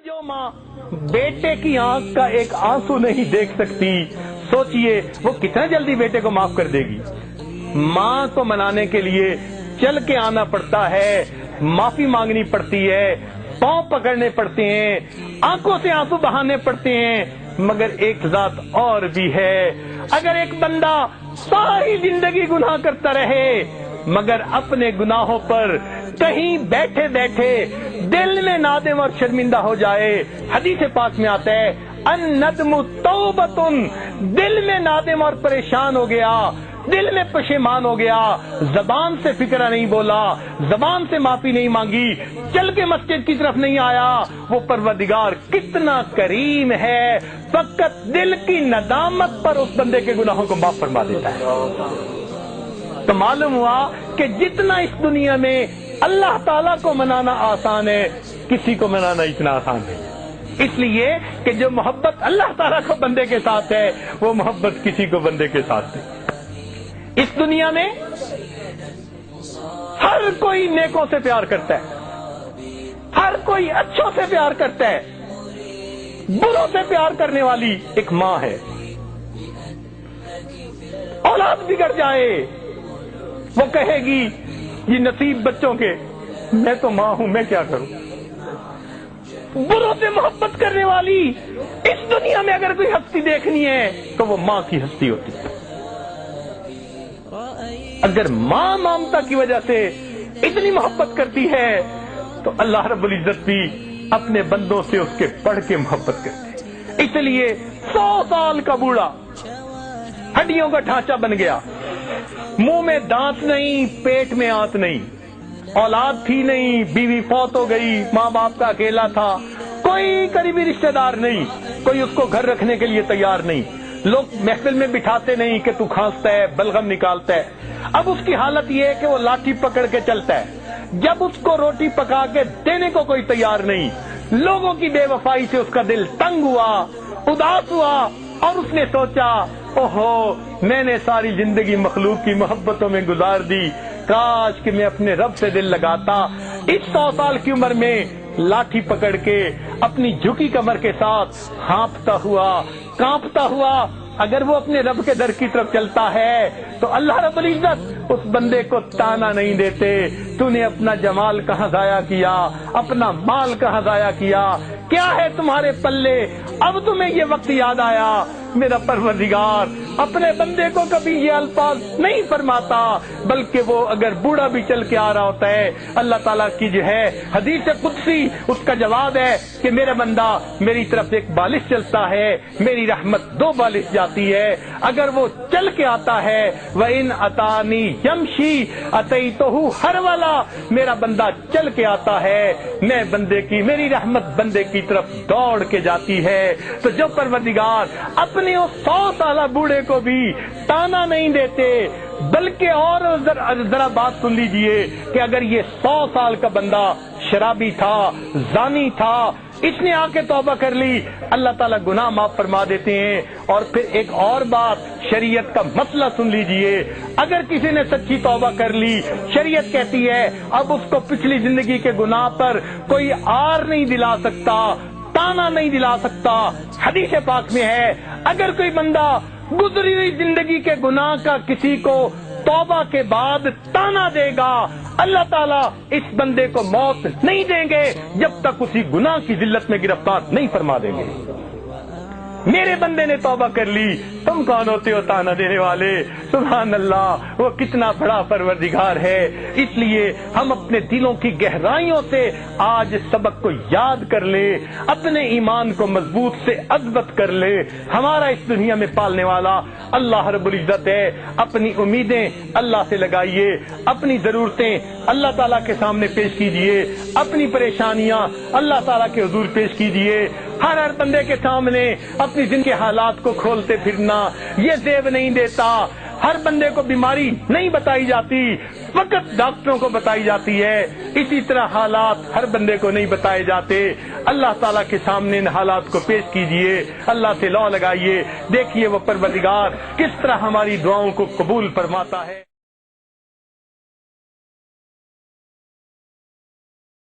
जो माँ बेटे की आंख का एक आंसू नहीं देख सकती, सोचिए वो कितना जल्दी बेटे को माफ कर देगी। माँ को मनाने के लिए चल के आना पड़ता है, माफी मांगनी पड़ती है, पांव पकड़ने पड़ते हैं, आंखों से आंसू बहाने पड़ते हैं। मगर एक जात और भी है, अगर एक बंदा सारी जिंदगी गुनाह करता रहे मगर अपने गुनाहों पर कहीं बैठे बैठे दिल में नादिम और शर्मिंदा हो जाए, हदीस पाक में आता है अन्नदमु तौबतुन, दिल में नादिम और परेशान हो गया, दिल में पशेमान हो गया, जबान से फिक्रा नहीं बोला, जबान से माफी नहीं मांगी, चल के मस्जिद की तरफ नहीं आया, वो परवरदिगार कितना करीम है, फकत दिल की नदामत पर उस बंदे के गुनाहों को माफ फरमा देता है। तो मालूम हुआ कि जितना इस दुनिया में अल्लाह ताला को मनाना आसान है, किसी को मनाना इतना आसान नहीं। इसलिए कि जो मोहब्बत अल्लाह ताला को बंदे के साथ है, वो मोहब्बत किसी को बंदे के साथ नहीं। इस दुनिया में हर कोई नेकों से प्यार करता है, हर कोई अच्छों से प्यार करता है, बुरों से प्यार करने वाली एक माँ है। औलाद बिगड़ जाए वो कहेगी ये नसीब बच्चों के, मैं तो माँ हूं, मैं क्या करूं। बुरों से मोहब्बत करने वाली इस दुनिया में अगर कोई हस्ती देखनी है तो वो माँ की हस्ती होती है। अगर माँ ममता की वजह से इतनी मोहब्बत करती है तो अल्लाह रब्बुल इज्जत भी अपने बंदों से उसके बढ़ के मोहब्बत करते हैं। इसलिए 100 साल का बूढ़ा हड्डियों का ढांचा बन गया, मुंह में दांत नहीं, पेट में आंत नहीं, औलाद थी नहीं, बीवी फौत हो गई, माँ बाप का अकेला था, कोई करीबी रिश्तेदार नहीं, कोई उसको घर रखने के लिए तैयार नहीं, लोग महफिल में बिठाते नहीं कि तू खांसता है, बलगम निकालता है। अब उसकी हालत ये है कि वो लाठी पकड़ के चलता है, जब उसको रोटी पका के देने को कोई तैयार नहीं, लोगों की बेवफाई से उसका दिल तंग हुआ, उदास हुआ और उसने सोचा ओहो मैंने सारी जिंदगी मखलूक की मोहब्बतों में गुजार दी, काश कि मैं अपने रब से दिल लगाता। इस 100 साल की उम्र में लाठी पकड़ के अपनी झुकी कमर के साथ हाँफता हुआ, कांपता हुआ अगर वो अपने रब के दर की तरफ चलता है तो अल्लाह रब्बुल इज्जत उस बंदे को ताना नहीं देते, तूने अपना जमाल कहाँ जाया किया, अपना माल कहाँ जाया किया, क्या है तुम्हारे पल्ले, अब तुम्हें ये वक्त याद आया। मेरा परवरदिगार अपने बंदे को कभी ये अल्फाज नहीं फरमाता, बल्कि वो अगर बूढ़ा भी चल के आ रहा होता है, अल्लाह ताला की जो है हदीस कुदसी उसका जवाब है कि मेरा बंदा मेरी तरफ एक बालिश चलता है, मेरी रहमत 2 बालिश जाती है। अगर वो चल के आता है वह इन अतानी यमशी अतईतहु हर वाला, मेरा बंदा चल के आता है, मैं बंदे की, मेरी रहमत बंदे की तरफ दौड़ के जाती है। तो जो परवरदिगार अपने उस 100 साला बूढ़े को भी ताना नहीं देते, बल्कि और जरा बात सुन लीजिए कि अगर ये 100 साल का बंदा शराबी था, जानी था, इसने आके तौबा कर ली, अल्लाह ताला गुनाह माफ फरमा देते हैं। और फिर एक और बात, शरीयत का मसला सुन लीजिए, अगर किसी ने सच्ची तौबा कर ली, शरीयत कहती है अब उसको पिछली जिंदगी के गुनाह पर कोई आर नहीं दिला सकता, ताना नहीं दिला सकता। हदीस पाक में है अगर कोई बंदा गुजरी हुई जिंदगी के गुनाह का किसी को तौबा के बाद ताना देगा, अल्लाह ताला इस बंदे को मौत नहीं देंगे जब तक उसी गुनाह की जिल्लत में गिरफ्तार नहीं फरमा देंगे। मेरे बंदे ने तौबा कर ली, तुम कौन होते हो ताना देने वाले। सुभान अल्लाह, वो कितना बड़ा परवरदिगार है। इसलिए हम अपने दिलों की गहराइयों से आज सबक को याद कर ले, अपने ईमान को मजबूत से अज़बत कर ले। हमारा इस दुनिया में पालने वाला अल्लाह रब्बुल इज्जत है। अपनी उम्मीदें अल्लाह से लगाइए, अपनी जरूरतें अल्लाह ताला के सामने पेश कीजिए, अपनी परेशानियां अल्लाह ताला के हुजूर पेश कीजिए। हर बंदे के सामने अपनी जिंदगी के हालात को खोलते फिरना ये ज़ेब नहीं देता। हर बंदे को बीमारी नहीं बताई जाती, फकत डॉक्टरों को बताई जाती है। इसी तरह हालात हर बंदे को नहीं बताए जाते। अल्लाह ताला के सामने इन हालात को पेश कीजिए, अल्लाह से लौ लगाइए, देखिए वो परवरदिगार किस तरह हमारी दुआओं को कबूल फरमाता है।